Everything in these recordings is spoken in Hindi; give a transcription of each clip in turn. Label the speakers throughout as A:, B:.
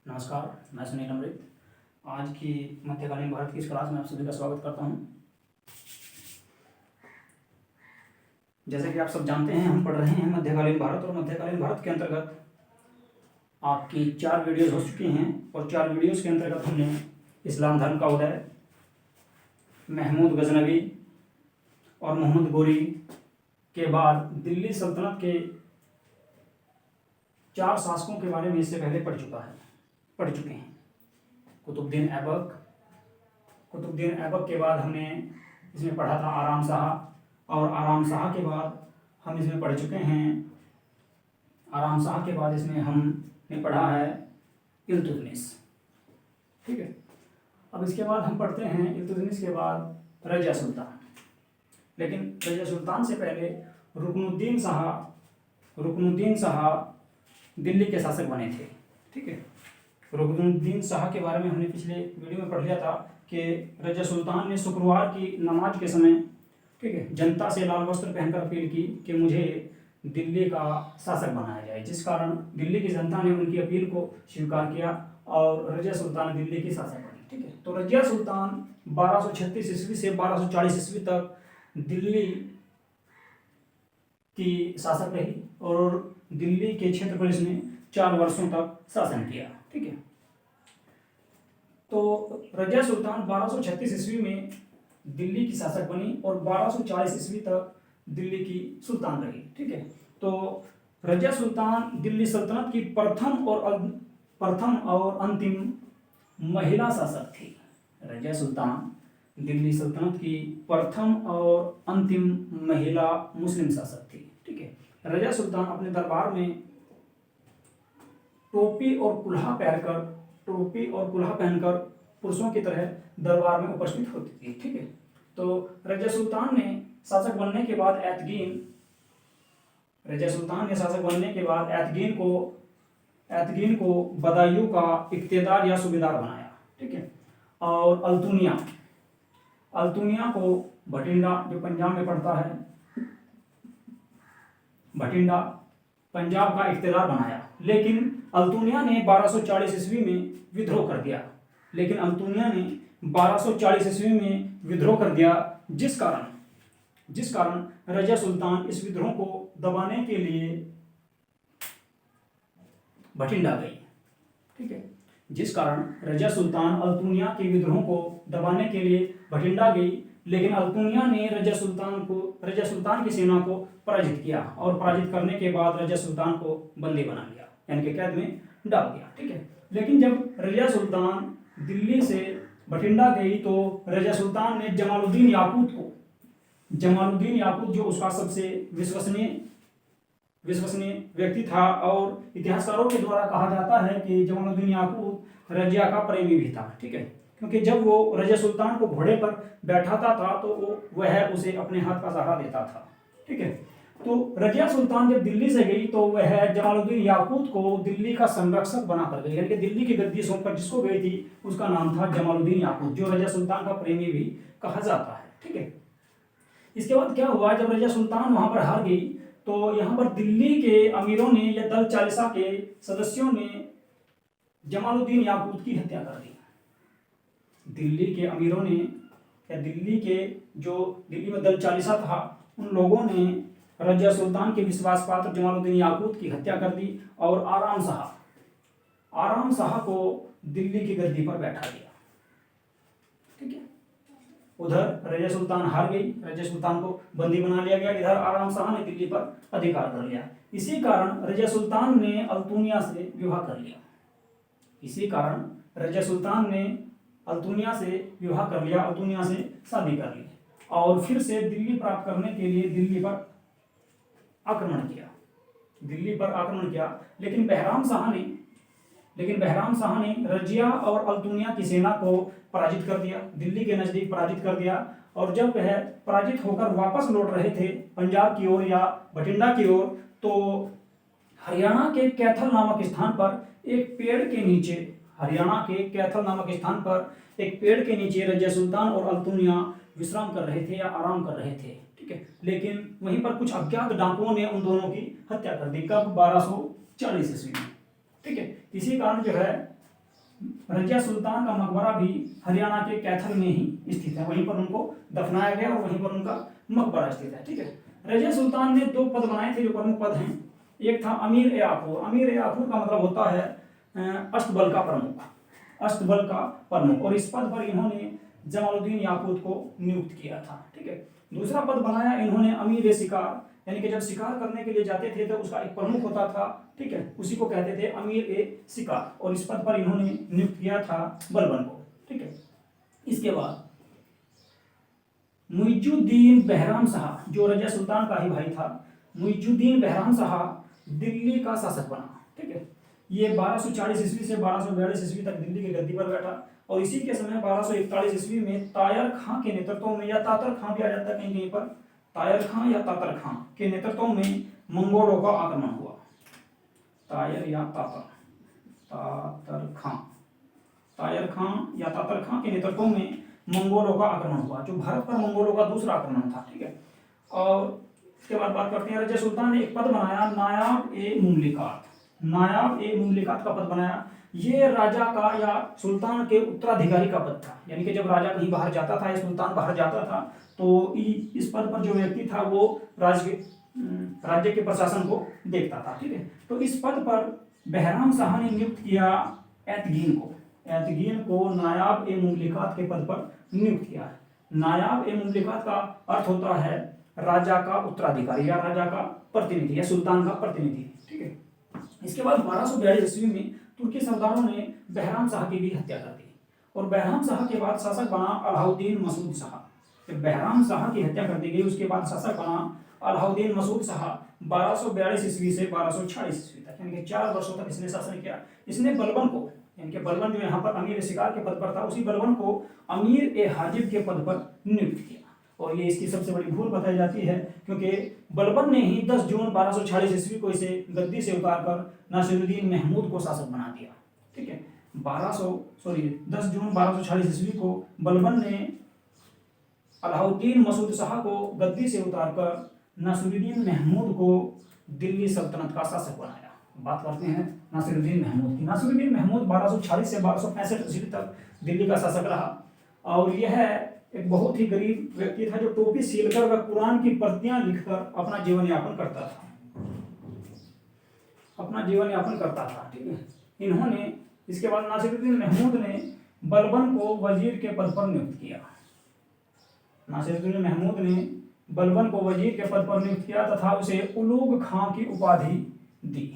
A: नमस्कार, मैं सुनील अमृत। आज की मध्यकालीन भारत की इस क्लास में आप सभी का स्वागत करता हूं। जैसे कि आप सब जानते हैं, हम पढ़ रहे हैं मध्यकालीन भारत, और मध्यकालीन भारत के अंतर्गत आपकी 4 वीडियोस हो चुकी हैं। और 4 वीडियोस के अंतर्गत हमने इस्लाम धर्म का उदय, महमूद गजनवी और मोहम्मद गोरी के बाद दिल्ली सल्तनत के 4 शासकों के बारे में इससे पहले पढ़ चुके हैं। कुतुबुद्दीन ऐबक के बाद हमने इसमें पढ़ा था आराम शाह, और आराम शाह के बाद हम इसमें पढ़ चुके हैं। आराम शाह के बाद इसमें हमने पढ़ा है इल्तुतमिश। ठीक है, अब इसके बाद हम पढ़ते हैं इल्तुतमिश के बाद रजिया सुल्तान। लेकिन रजिया सुल्तान से पहले रुकनुद्दीन शाह दिल्ली के शासक बने थे। ठीक है, रुकनुद्दीन शाह के बारे में हमने पिछले वीडियो में पढ़ लिया था कि रजिया सुल्तान ने शुक्रवार की नमाज के समय, ठीक है, जनता से लाल वस्त्र पहनकर अपील की कि मुझे दिल्ली का शासक बनाया जाए, जिस कारण दिल्ली की जनता ने उनकी अपील को स्वीकार किया और रजिया सुल्तान दिल्ली की शासक बनी। ठीक है, तो रजिया सुल्तान 1236 ईस्वी से 1240 ईस्वी तक दिल्ली की शासक रही और दिल्ली के क्षेत्र पर इसने 4 वर्षों तक शासन किया। ठीक है, तो रजिया सुल्तान 1236 ईस्वी में दिल्ली की शासक बनी और 1240 ईस्वी तक दिल्ली की सुल्तान रही। ठीक है, तो रजिया सुल्तान दिल्ली सल्तनत की प्रथम और अंतिम महिला शासक थी। रजिया सुल्तान दिल्ली सल्तनत की प्रथम और अंतिम महिला मुस्लिम शासक थी। ठीक है, रजिया सुल्तान अपने दरबार में टोपी और कुल्हा पहनकर पुरुषों की तरह दरबार में उपस्थित होती थी। ठीक है, तो रजिया सुल्तान ने शासक बनने के बाद ऐतगीन को बदायूं का इख्तियार या सूबेदार बनाया। ठीक है, और अल्तुनिया को भटिंडा, जो पंजाब में पड़ता है, भटिंडा पंजाब का इख्तियार बनाया। लेकिन अल्तुनिया ने 1240 ईस्वी में विद्रोह कर दिया, जिस कारण रजिया सुल्तान इस विद्रोह को दबाने के लिए भटिंडा गई। ठीक है, जिस कारण रजिया सुल्तान अल्तुनिया के विद्रोह को दबाने के लिए भटिंडा गई, लेकिन अल्तुनिया ने रजिया सुल्तान की सेना को पराजित किया और पराजित करने के बाद रजिया सुल्तान को बंदी बना लिया, यानी कि कैद में डाल दिया। ठीक है, लेकिन जब रजिया सुल्तान दिल्ली से भटिंडा गई तो रजिया सुल्तान ने जमालुद्दीन याकूत जो उसका सबसे विश्वसनीय व्यक्ति था, और इतिहासकारों के द्वारा कहा जाता है कि जमालुद्दीन याकूत रजिया का प्रेमी भी था। ठीक है, क्योंकि जब वो रजिया सुल्तान को घोड़े पर बैठाता था तो वह उसे अपने हाथ का सहारा देता था। ठीक है, तो रजिया सुल्तान जब दिल्ली से गई तो वह जमालुद्दीन याकूत को दिल्ली का संरक्षक बनाकर गई, यानी कि दिल्ली की गद्दी सौंपकर जिसको गई थी उसका नाम था जमालुद्दीन याकूत, जो रजिया सुल्तान का प्रेमी भी कहा जाता है। ठीक है, इसके बाद क्या हुआ, जब रजिया सुल्तान वहां पर हार गई तो यहाँ पर दिल्ली के अमीरों ने या दल चालीसा के सदस्यों ने जमालुद्दीन याकूत की हत्या कर दी। दिल्ली के अमीरों ने या दिल्ली में दल चालीसा था, उन लोगों ने रजिया सुल्तान के विश्वास पात्र जमालुद्दीन याकूत की हत्या कर दी और आराम शाह को दिल्ली की गद्दी पर बैठा दिया। ठीक है, उधर रजिया सुल्तान हार गई, रजिया सुल्तान को बंदी बना लिया गया, इधर आराम शाह ने दिल्ली पर अधिकार कर लिया। इसी कारण रजिया सुल्तान ने अल्तुनिया से विवाह कर लिया, अल्तुनिया से शादी कर ली और फिर से दिल्ली प्राप्त करने के लिए दिल्ली पर आक्रमण किया। लेकिन बहराम शाह ने रजिया और अल्तुनिया की सेना को पराजित कर दिया, दिल्ली के नजदीक पराजित कर दिया। और जब वह पराजित होकर वापस लौट रहे थे पंजाब की ओर या भटिंडा की ओर, तो हरियाणा के कैथल नामक स्थान पर एक पेड़ के नीचे हरियाणा के कैथल नामक स्थान पर एक पेड़ के नीचे रजिया सुल्तान और अल्तुनिया विश्राम कर रहे थे या आराम कर रहे थे, ठीक है। लेकिन वहीं पर कुछ अज्ञात डाकुओं ने उन दोनों की हत्या कर दी। कब? 1240 ईस्वी में, ठीक है। इसी कारण जो है रजिया सुल्तान का मकबरा भी हरियाणा के कैथल में ही स्थित है, वहीं पर उनको दफनाया गया और वहीं पर उनका मकबरा स्थित है, ठीक है। रजिया सुल्तान ने 2 पद बनाए थे जो प्रमुख पद हैं। एक था अमीर ए आखूर। अमीर ए आखूर का मतलब होता है अष्टबल का प्रमुख, अष्टबल का प्रमुख, और इस पद पर इन्होंने जमालुद्दीन याकूत को नियुक्त किया था, ठीक है। दूसरा पद बनाया इन्होंने अमीर ए शिकार, यानी कि जब शिकार करने के लिए जाते थे तो उसका एक प्रमुख होता था, ठीक है, उसी को कहते थे अमीर ए शिकार, और इस पद पर इन्होंने नियुक्त किया था बलबन को, ठीक है। इसके बाद मुइजुद्दीन बहराम शाह, जो रजिया सुल्तान का ही भाई था, मुइजुद्दीन बहराम शाह दिल्ली का शासक बना, ठीक है। ये 1240 ईस्वी से 1242 ईस्वी तक दिल्ली की गद्दी पर बैठा, और इसी के समय 1241 ईस्वी में तायर खां के नेतृत्व में, या तातर खां भी आ जाता है कहीं कहीं पर, तायर खां या तातर खां के नेतृत्व में मंगोलों का आक्रमण हुआ। तायर या तातर, तातर खां, तायर खां या तातर खां के नेतृत्व में मंगोलों का आक्रमण हुआ, जो भारत पर मंगोलों का दूसरा आक्रमण था, ठीक है। और इसके बाद बात करते हैं, रजिया सुल्तान ने एक पद बनाया नायाब ए मुमलिकात। नायाब ए मुमलिकात का पद बनाया। ये राजा का या सुल्तान के उत्तराधिकारी का पद था, यानी कि जब राजा कहीं बाहर जाता था या सुल्तान बाहर जाता था तो इस पद पर जो व्यक्ति था वो राज्य के प्रशासन को देखता था, ठीक है। तो इस पद पर बहराम शाह ने नियुक्त किया एतगीन को, एतगीन को नायाब ए मुमलिकात के पद पर नियुक्त किया। नायाब ए मुमलिकात का अर्थ होता है राजा का उत्तराधिकारी या राजा का प्रतिनिधि या सुल्तान का प्रतिनिधि, ठीक है। इसके बाद 1242 ईस्वी में तुर्की सरदारों ने बहराम शाह की भी हत्या कर दी, और बहराम शाह के बाद शासक बना अलाउद्दीन मसूद शाह। जब बहराम शाह की हत्या कर दी गई उसके बाद शासक बना अलाउद्दीन मसूद शाह 1242 ईस्वी से 1246 ईस्वी तक, यानी कि 4 वर्षों तक इसने शासन किया। इसने बलबन को, यानी कि बलबन जो यहाँ पर अमीर शिकार के पद पर था, उसी बलबन को अमीर ए हाजिब के पद पर नियुक्त किया, और ये इसकी सबसे बड़ी भूल बताई जाती है, क्योंकि बलबन ने ही 10 जून 1246 ईस्वी को इसे गद्दी से उतारकर नासिरुद्दीन महमूद को शासक बना दिया, ठीक है। 10 जून 1246 ईस्वी को बलबन ने अलाउद्दीन मसूद शाह को गद्दी से उतारकर नासिरुद्दीन महमूद को दिल्ली सल्तनत का शासक बनाया। बात करते हैं नासिरुद्दीन महमूद की। नासिरुद्दीन महमूद 1240 से 1265 ईस्वी तक दिल्ली का शासक रहा, और यह एक बहुत ही गरीब व्यक्ति था जो टोपी सीलकर व कुरान की प्रतियां लिखकर अपना जीवन यापन करता था, अपना जीवन यापन करता था, ठीक है। इन्होंने इसके बाद नासिरुद्दीन महमूद ने बलबन को वजीर के पद पर नियुक्त किया। नासिरुद्दीन महमूद ने बलबन को वजीर के पद पर नियुक्त किया तथा उसे उलूग खां की उपाधि दी।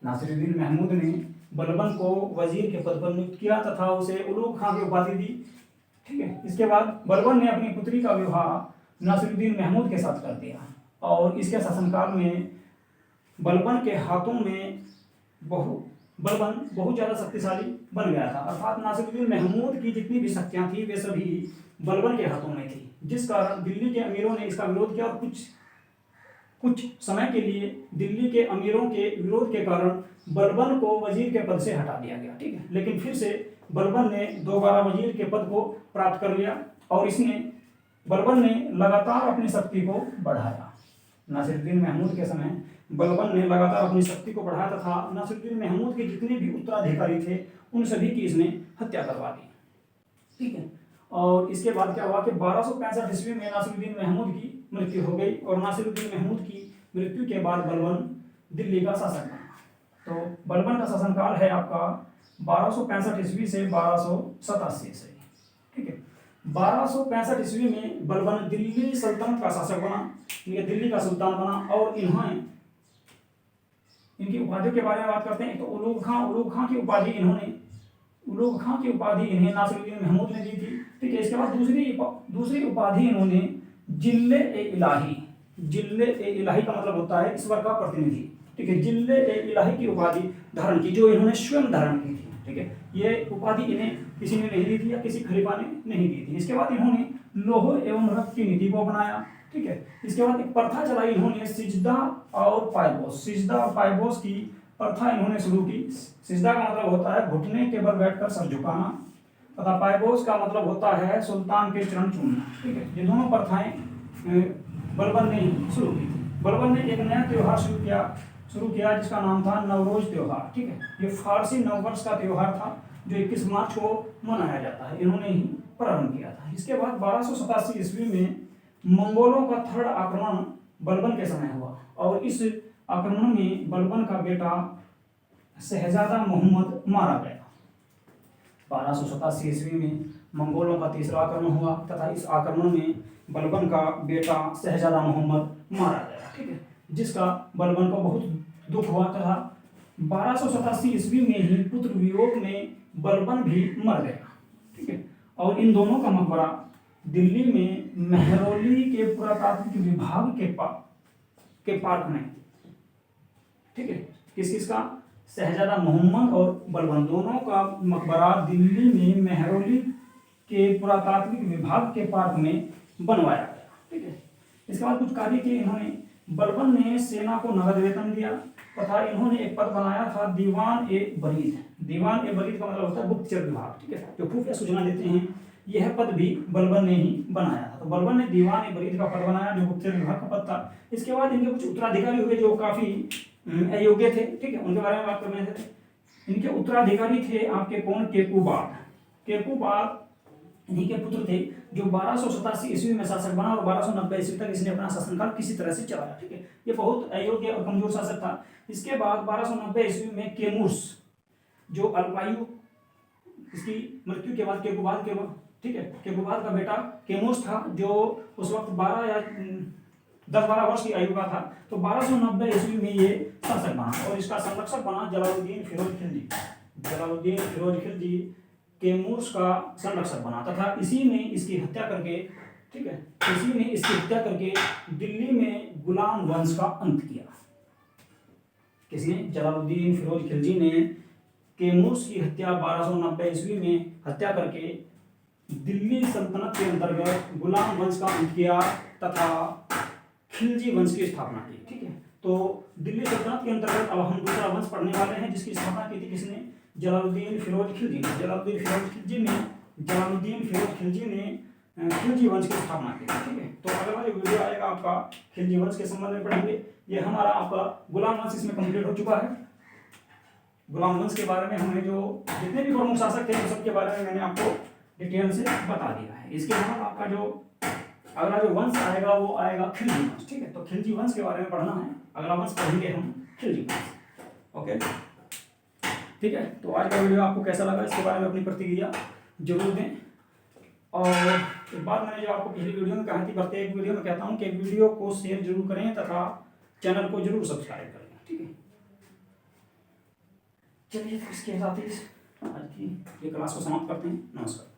A: नासिरुद्दीन महमूद ने बलबन को वजीर के पद पर नियुक्त किया तथा उसे उलूग खां की उपाधि दी, ठीक है। इसके बाद बलबन ने अपनी पुत्री का विवाह नासिरुद्दीन महमूद के साथ कर दिया, और इसके शासनकाल में बलबन के हाथों में बलबन बहुत ज़्यादा शक्तिशाली बन गया था, अर्थात नासिरुद्दीन महमूद की जितनी भी शक्तियाँ थी वे सभी बलबन के हाथों में थी, जिस कारण दिल्ली के अमीरों ने इसका विरोध किया, और कुछ समय के लिए दिल्ली के अमीरों के विरोध के कारण बलबन को वजीर के पद से हटा दिया गया, ठीक है। लेकिन फिर से बलबन ने दोबारा वजीर के पद को प्राप्त कर लिया, और बलबन ने लगातार अपनी शक्ति को बढ़ाया। नासिरुद्दीन महमूद के समय बलबन ने लगातार अपनी शक्ति को बढ़ाया तथा नासिरुद्दीन महमूद के जितने भी उत्तराधिकारी थे उन सभी की इसने हत्या करवा दी, ठीक है। और इसके बाद क्या हुआ कि 1265 ईस्वी में नासिरुद्दीन महमूद की मृत्यु हो गई, और नासिरुद्दीन महमूद की मृत्यु के बाद बलबन दिल्ली का शासक बना। तो बलबन का शासनकाल है आपका 1265 ईस्वी से 1287 ईस्वी, ठीक है। 1265 ईस्वी में बलबन दिल्ली सल्तनत का शासक बना, दिल्ली का सुल्तान बना, और इनकी उपाधियों के बारे में बात करते हैं। तो उलूग खां की उपाधि इन्हें नासिरुद्दीन महमूद ने दी थी, ठीक है। इसके बाद दूसरी उपाधि इन्होंने जिल्ले ए इलाही का मतलब होता है ईश्वर का प्रतिनिधि, ठीक है। जिल्ले ए इलाही की उपाधि धारण की, जो इन्होंने स्वयं धारण की थी, ठीक है। ये उपाधि इन्हें किसी ने नहीं दी थी या किसी खलीफा ने नहीं दी थी। इसके बाद इन्होंने लोह एवं रक्त की नीति को अपनाया, ठीक है। इसके बाद एक प्रथा चलाई इन्होंने सिजदा और पायबोस की प्रथा इन्होंने शुरू की। सिजदा का मतलब होता है घुटने के बल बैठकर सर झुकाना, तथा पायपोस का मतलब होता है सुल्तान के चरण चूमना। ठीक है, ये दोनों प्रथाएं बलबन ने ही शुरू की थी। बलबन ने एक नया त्यौहार शुरू किया जिसका नाम था नवरोज त्यौहार। ठीक है, ये फारसी नववर्ष का त्यौहार था जो 21 मार्च को मनाया जाता है, इन्होंने ही प्रारंभ किया था। इसके बाद 1287 ईस्वी में मंगोलों का थर्ड आक्रमण बलबन के समय हुआ और इस आक्रमण में बलबन का बेटा शहजादा मोहम्मद मारा गया। 1287 ईस्वी में मंगोलों का तीसरा आक्रमण हुआ तथा इस आक्रमण में बलबन का बेटा शहजादा मोहम्मद मारा गया। ठीक है, जिसका बलबन को बहुत दुख हुआ तथा 1287 ईस्वी में ही पुत्र वियोग में बलबन भी मर गया। ठीक है, और इन दोनों का मकबरा दिल्ली में मेहरौली के पुरातात्विक विभाग के पार्क में, ठीक है, किसका, शहजादा मोहम्मद और बलबन दोनों का मकबरा दिल्ली में मेहरौली के पुरातात्विक विभाग के पार्क में बनवाया गया। ठीक है, इसके बाद कुछ कार्य किए इन्होंने। बलबन ने सेना को नगद वेतन दिया तथा इन्होंने एक पद बनाया था दीवान ए बरीद। दीवान ए बरीद का मतलब होता है गुप्तचर विभाग। ठीक है, जो खुफिया सूचना देते हैं, यह पद भी बलबन ने ही बनाया था। तो बलबन ने दीवान ए बरीद का पद बनाया जो गुप्तचर विभाग का पद था। इसके बाद इनके कुछ उत्तराधिकारी हुए जो काफी अयोग्य थे। ठीक है, उनके बारे में बात करने थे। इनके उत्तराधिकारी थे आपके कौन, केकुबाद। केकुबाद इन्हीं के पुत्र थे जो 1287 ईस्वी में शासक बना और 1290 ईस्वी तक इसने अपना शासनकाल किसी तरह से चलाया। ठीक है, ये बहुत अयोग्य और कमजोर शासक था। इसके बाद 1290 ईस्वी में केमूस जो अल्पायु, इसकी मृत्यु के बाद केकुबाद के, ठीक है, केकुबाद का बेटा केमूस था जो उस वक्त 12 या 10-12 वर्ष की आयु का था। तो 1290 ईस्वी में ये शासक बना और इसका संरक्षक बना जलालुद्दीन फिरोज खिलजी। जलालुद्दीन फिरोज खिलजी केमूस का संरक्षक बना तथा इसी ने इसकी हत्या करके, ठीक है, इसी ने इसकी हत्या करके दिल्ली में गुलाम वंश का अंत किया। किसने, जलालुद्दीन फिरोज खिलजी ने केमूस की हत्या 1290 ईस्वी में हत्या करके दिल्ली सल्तनत के अंतर्गत गुलाम वंश का अंत किया तथा खिलजी वंश की स्थापना की। ठीक है, तो दिल्ली सल्तनत के अंतर्गत अब हम दूसरा वंश पढ़ने वाले हैं जिसकी स्थापना की थी किसने, जलालुद्दीन फिरोज खिलजी ने। जलालुद्दीन फिरोज खिलजी ने खिलजी वंश की स्थापना की। ठीक है, तो अगला जो वीडियो आएगा आपका खिलजी वंश के संबंध में पढ़ेंगे। ये हमारा आपका गुलाम वंश इसमें कंप्लीट हो चुका है। गुलाम वंश के बारे में हमने जो जितने भी प्रमुख शासक थे उन सबके बारे में मैंने आपको डिटेल से बता दिया है। इसके बाद आपका जो अगला जो वंश आएगा वो आएगा खिलजी वंश। ठीक है, तो खिलजी वंश के बारे में पढ़ना है, अगला वंश पढ़ेंगे हम खिलजी वंश। ओके, ठीक है, तो आज का वीडियो आपको कैसा लगा इसके बारे में अपनी प्रतिक्रिया जरूर दें। और एक बात मैंने जो आपको पिछली वीडियो में कहा थी, प्रत्येक वीडियो में कहता हूँ कि वीडियो को शेयर जरूर करें तथा चैनल को जरूर सब्सक्राइब करें। ठीक है, चलिए इसके साथ ही आज की ये क्लास को समाप्त करते हैं। नमस्कार।